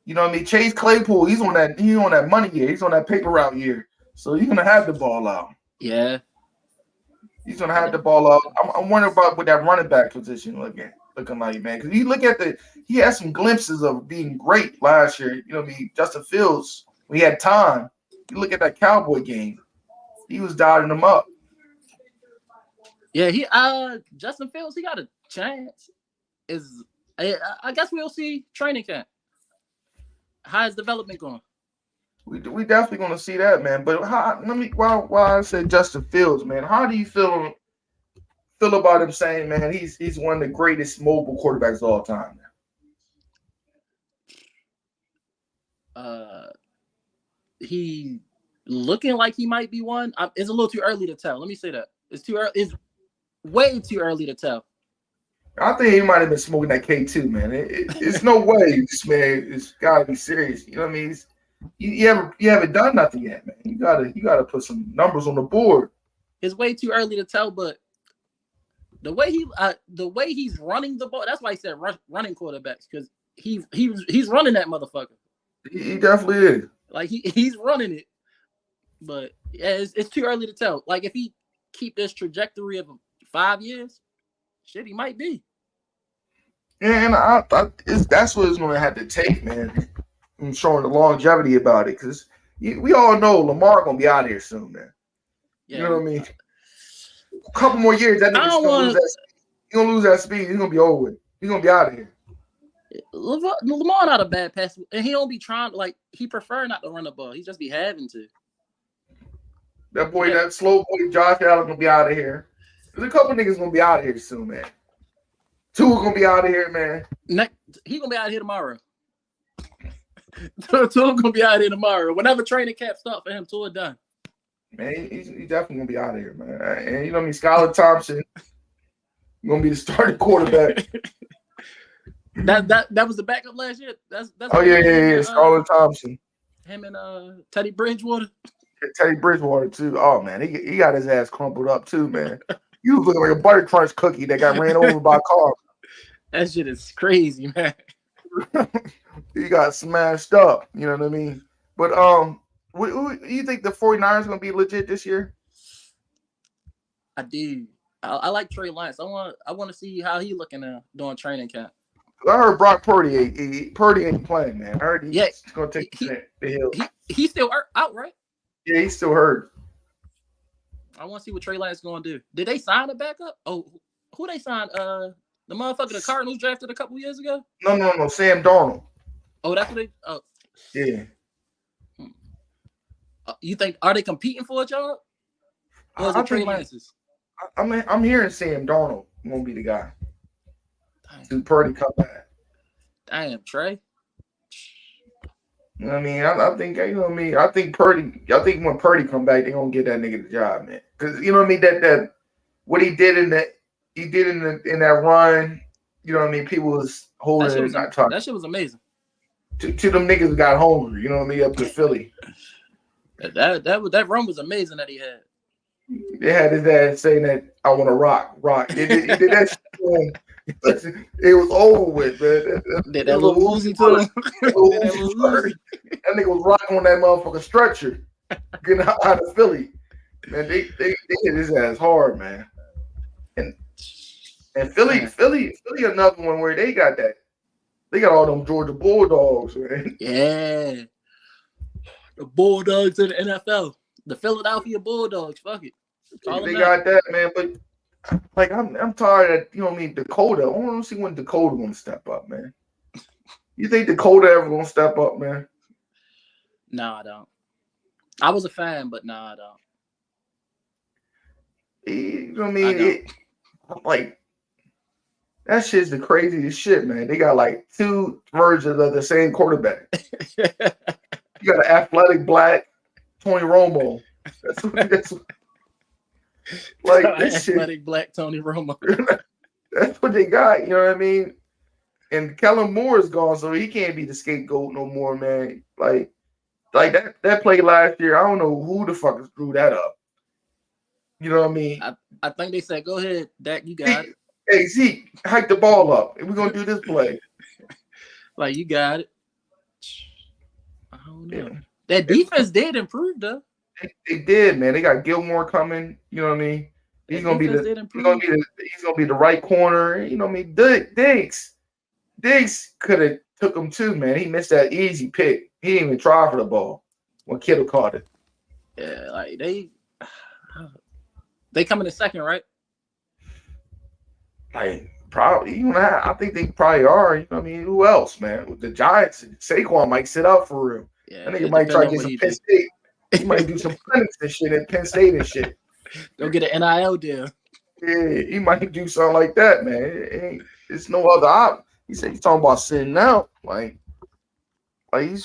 You know what I mean? Chase Claypool, he's on that money year. He's on that paper route year. So you're gonna have the ball out. Yeah. He's gonna have the ball up. I'm wondering about what that running back position looking like, man. Because you look at he had some glimpses of being great last year. You know what I mean? Justin Fields, when he had time, you look at that Cowboy game, he was dotting them up. Yeah, Justin Fields, he got a chance. I guess we'll see training camp. How is development going? We definitely gonna see that, man. But while I say Justin Fields, man, how do you feel about him saying, man, he's one of the greatest mobile quarterbacks of all time? He looking like he might be one. It's a little too early to tell. Let me say that. It's too early. It's way too early to tell. I think he might have been smoking that K2, man. It's no way this man. It's gotta be serious. You know what I mean? You haven't done nothing yet, man. You gotta put some numbers on the board. It's way too early to tell, but the way he's running the ball, that's why I said running quarterbacks, because he's running that motherfucker. He definitely is. Like he's running it, but yeah, it's too early to tell. Like if he keep this trajectory of 5 years, shit, he might be. Yeah, and that's what it's gonna have to take, man. And showing the longevity about it, because we all know Lamar gonna be out of here soon, man. Yeah. You know what I mean? A couple more years, that nigga's gonna lose that speed. He's gonna lose that speed. He's gonna be over with. He's gonna be out of here. Lamar not a bad passer, and he don't be trying he prefer not to run the ball. He just be having to. That boy, that slow boy, Josh Allen gonna be out of here. There's a couple niggas gonna be out of here soon, man. Tua gonna be out of here, man. He gonna be out of here tomorrow. Tua gonna be out of here tomorrow. Whenever training camp start for him, Tua done. Man, he's definitely gonna be out of here, man. And you know what I mean? Skylar Thompson gonna be the starting quarterback. That was the backup last year. That's yeah. Skylar Thompson. Him and Teddy Bridgewater. Teddy Bridgewater too. Oh man, he got his ass crumpled up too, man. You look like a butter crunch cookie that got ran over by a car. That shit is crazy, man. He got smashed up. You know what I mean? But you think the 49ers gonna be legit this year? I do. I like Trey Lance. I want to see how he looking during training camp. I heard Brock Purdy. Purdy ain't playing, man. I heard he's gonna take the hill. He's still out, right? Yeah, he's still hurt. I want to see what Trey Lance gonna do. Did they sign a backup? Oh, who they signed? The motherfucker the Cardinals drafted a couple years ago. No, Sam Darnold. Oh, that's what they. Oh, yeah. You think are they competing for a job? Or is it Trey Lance's? I'm hearing Sam Darnold won't be the guy. Do Purdy come back? Damn, Trey. You know what I mean? I think you know what I mean. I think when Purdy come back, they gonna get that nigga the job, man. Because you know what I mean. That what he did in that run. You know what I mean. People was holding him, not talking. That shit was amazing. To them niggas who got hungry. You know what I mean. Up to Philly. That run was amazing that he had. They had his ass saying that I want to rock. He did that shit. It was over with, man. Did that little Uzi to him? That nigga was rocking on that motherfucking stretcher, getting out of Philly. Man, they hit his ass hard, man. And Philly, another one where they got all them Georgia Bulldogs, man. Yeah, the Bulldogs in the NFL, the Philadelphia Bulldogs. Fuck it, they got that, man. But like, I'm tired of, you know what I mean, Dakota. I want to see when Dakota gonna step up, man. You think Dakota ever gonna step up, man? No, I don't. I was a fan, but no, I don't. You know what I mean? Like, that shit's the craziest shit, man. They got like two versions of the same quarterback. You got an athletic black Tony Romo. That's like this athletic shit. Black Tony Romo. That's what they got, you know what I mean? And Kellen Moore is gone, so he can't be the scapegoat no more, man. Like that play last year, I don't know who the fuck screwed that up. You know what I mean? I think they said, go ahead, Dak, you got it. Hey, Zeke, hike the ball up. And we're going to do this play. Like, you got it. I don't know. Yeah. That defense did improve, though. They did, man. They got Gilmore coming. You know what I mean? He's gonna be the right corner. You know what I mean? Diggs could have took him too, man. He missed that easy pick. He didn't even try for the ball when Kittle caught it. Yeah, like they come in the second, right? Like probably, I think they probably are. You know what I mean? Who else, man? The Giants, Saquon might sit out for real. Yeah, I think he might try to get some Penn State. He might do some clinics and shit at Penn State and shit. They'll get an NIL deal. Yeah, he might do something like that, man. It's no other option. He said he's talking about sitting out. Like I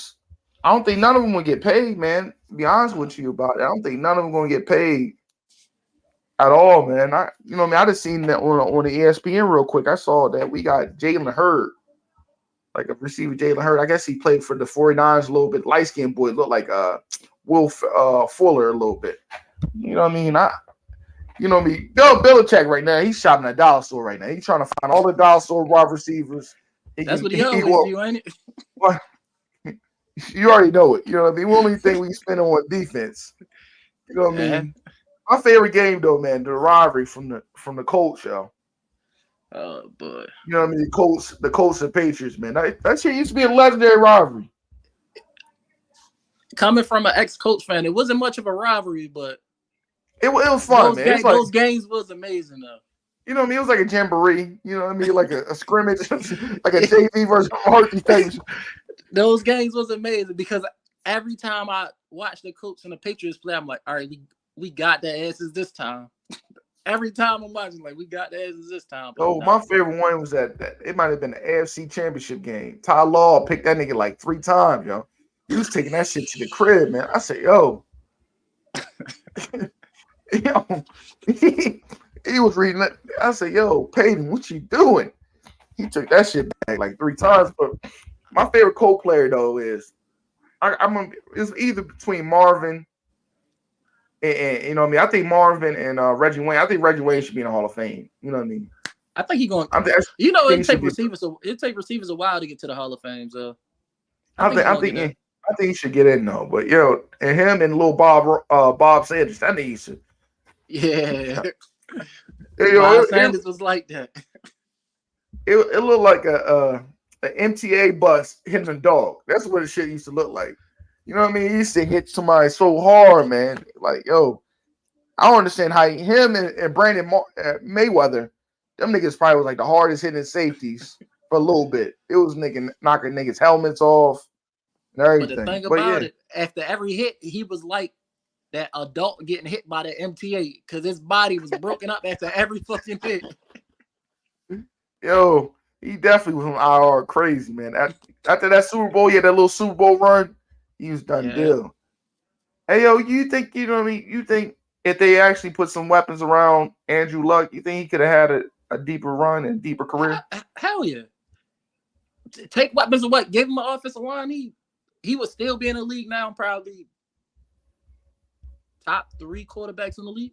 don't think none of them will get paid, man. To be honest with you about it, I don't think none of them going to get paid at all, man. I just seen that on the ESPN real quick. I saw that we got Jalen Hurd, like a receiver, Jalen Hurd. I guess he played for the 49ers a little bit. Light-skinned boy, looked like Will Fuller a little bit. You know what I mean? Bill Belichick right now, he's shopping at dollar store right now. He's trying to find all the dollar store wide receivers. That's what he always do, ain't it? Well, you already know it. You know what I mean? The only thing we spend on defense. You know what I mean? My favorite game though, man, the rivalry from the Colts, yo. Oh boy. You know what I mean? The Colts and Patriots, man. That shit used to be a legendary rivalry. Coming from an ex-Colts fan, it wasn't much of a rivalry, but it was fun, man. Those games was amazing though. You know what I mean? It was like a jamboree. You know what I mean? Like a scrimmage, like a JV versus varsity thing. Those games was amazing because every time I watch the Colts and the Patriots play, I'm like, all right, we got their asses this time. Every time I'm watching, like, we got their asses this time. Oh, my favorite one was that it might have been the AFC Championship game. Ty Law picked that nigga like 3 times, yo. He was taking that shit to the crib, man. I said, yo. Yo, he was reading that. I said, yo, Peyton, what you doing? He took that shit back like 3 times. But my favorite Colt player, though, is it's either between Marvin and you know what I mean? I think Marvin and Reggie Wayne. I think Reggie Wayne should be in the Hall of Fame. You know what I mean? I think he's going. It take receivers a while to get to the Hall of Fame. So I think he should get in though. But yo, and him and little Bob Sanders, that needs to. Yeah. Bob Sanders was like that. It looked like an MTA bus hitting a dog. That's what the shit used to look like. You know what I mean? He used to hit somebody so hard, man. Like, yo, I don't understand how him and Brandon Mayweather, them niggas probably was like the hardest hitting safeties for a little bit. It was knocking niggas' helmets off and everything. But the thing about it, after every hit, he was like that adult getting hit by the MTA because his body was broken up after every fucking hit. Yo, he definitely was on IR crazy, man. After that Super Bowl, that little Super Bowl run, he was done deal. Hey, yo, you think, you know what I mean? You think if they actually put some weapons around Andrew Luck, you think he could have had a deeper run and deeper career? Hell yeah. Take weapons away. Give him an offensive line. He would still be in the league now, probably top 3 quarterbacks in the league.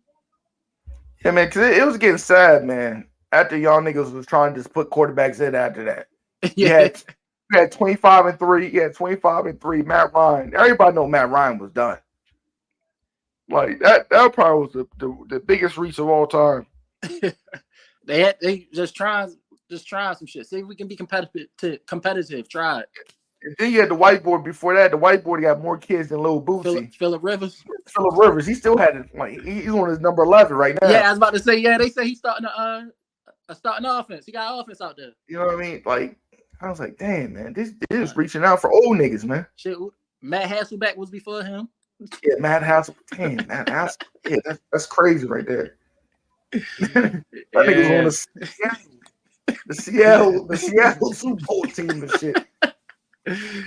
Yeah, man, because it was getting sad, man. After y'all niggas was trying to just put quarterbacks in after that. You had 25-3. You had 25-3. Matt Ryan. Everybody know Matt Ryan was done. Like that probably was the biggest reach of all time. they just trying some shit. See if we can be competitive. Try it. And then you had the whiteboard before that. The whiteboard got more kids than Lil Bootsy. Phillip Rivers. Phillip Rivers. He still had it. Like he's on his number 11 right now. Yeah, I was about to say. Yeah, they say he's starting a starting offense. He got offense out there. You know what I mean? Like I was like, damn, man, this is reaching out for old niggas, man. Shit, Matt Hasselbeck was before him. Yeah, Matt Hasselbeck. Damn, Matt Hasselbeck. Yeah, that's crazy right there. That nigga's on the Seattle Super Bowl team and shit.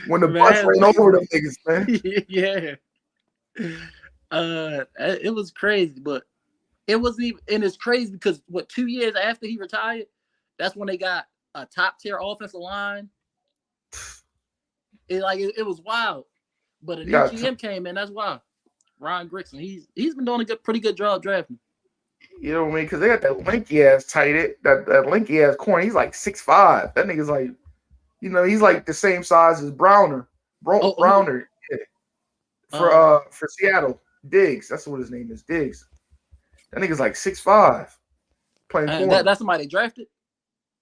When the bus ran over them niggas, man. Yeah. It was crazy, but it wasn't even, and it's crazy because 2 years after he retired, that's when they got a top tier offensive line. It was wild. But a new GM came in, that's wild. Ryan Grigson. He's been doing a pretty good job drafting. You know what I mean? Because they got that lanky ass tight end, that lanky ass corner. He's like 6'5". That nigga's like, you know, he's like the same size as Browner. Browner. Yeah. For Seattle. Diggs. That's what his name is. Diggs. That nigga's like 6'5", playing corner. That's somebody they drafted?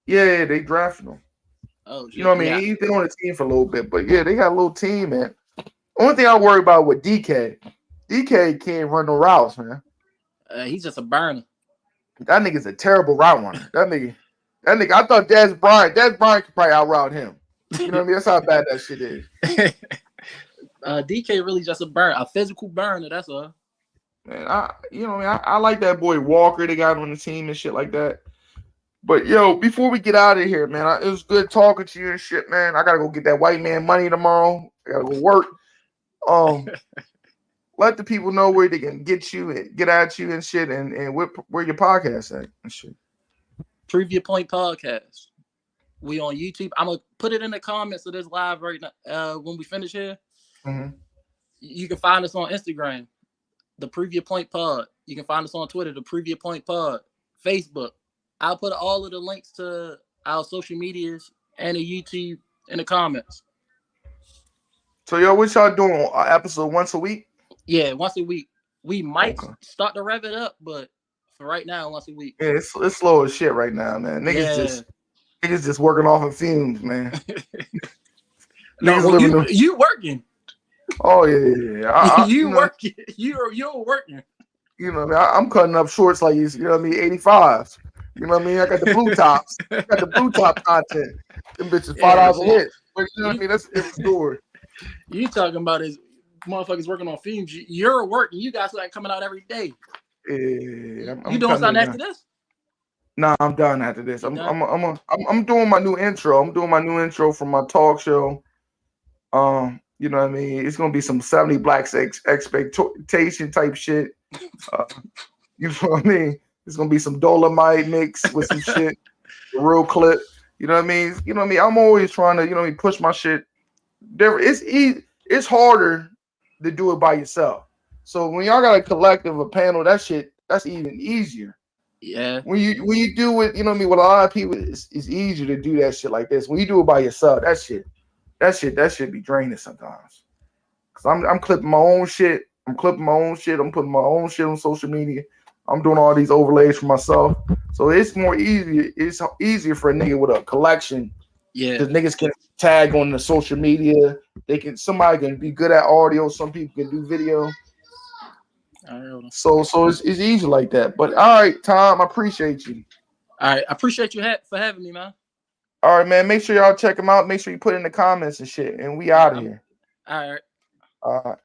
Yeah, they drafted him. Oh, shit. You know what I mean? Yeah. He's been on the team for a little bit, but yeah, they got a little team, man. Only thing I worry about with DK can't run no routes, man. He's just a burner. That nigga's a terrible route runner. That nigga. I thought Des Bryant could probably outroute him. You know what I mean? That's how bad that shit is. DK really just a physical burner. That's all. Man, I like that boy Walker. They got him on the team and shit like that. But yo, before we get out of here, man, it was good talking to you and shit, man. I gotta go get that white man money tomorrow. I gotta go work. Let the people know where they can get you and get at you and shit, and where your podcast at and shit. Preview Point Podcast. We on YouTube. I'm gonna put it in the comments of this live right now. When we finish here, you can find us on Instagram, the Preview Point Pod. You can find us on Twitter, the Preview Point Pod. Facebook. I'll put all of the links to our social medias and the YouTube in the comments. So yo, what y'all doing? Episode once a week? Yeah, once a week. We might start to rev it up, but for right now, once a week. Yeah, it's slow as shit right now, man. Niggas just working off of fumes, man. You working. Oh yeah. You working. You're working. You know what I mean? I'm cutting up shorts like you know what I mean, 85s. You know what I mean? I got the blue tops. I got the blue top content. Them bitches $5 a hit. But you know what I mean? That's a different story. You talking about is motherfuckers working on fumes. You're working. You guys like coming out every day. Yeah, you doing something after this? Nah, I'm done after this. I'm doing my new intro. I'm doing my new intro for my talk show. You know what I mean? It's gonna be some 70 Blacks expectation type shit. You know what I mean? It's gonna be some Dolomite mix with some shit, a real clip. You know what I mean? You know what I mean? I'm always trying to, push my shit. It's harder to do it by yourself. So when y'all got a collective, a panel, that's even easier. Yeah. When you do it, you know what I mean, with a lot of people, it's easier to do that shit like this. When you do it by yourself, that shit be draining sometimes. Cause I'm clipping my own shit. I'm putting my own shit on social media. I'm doing all these overlays for myself. So it's easier. It's easier for a nigga with a collection. Yeah. Because niggas can tag on the social media. Somebody can be good at audio. Some people can do video. So it's easy like that. But all right, Tom, I appreciate you. All right, I appreciate you for having me, man. All right, man. Make sure y'all check him out. Make sure you put in the comments and shit. And we out of here. All right. All right.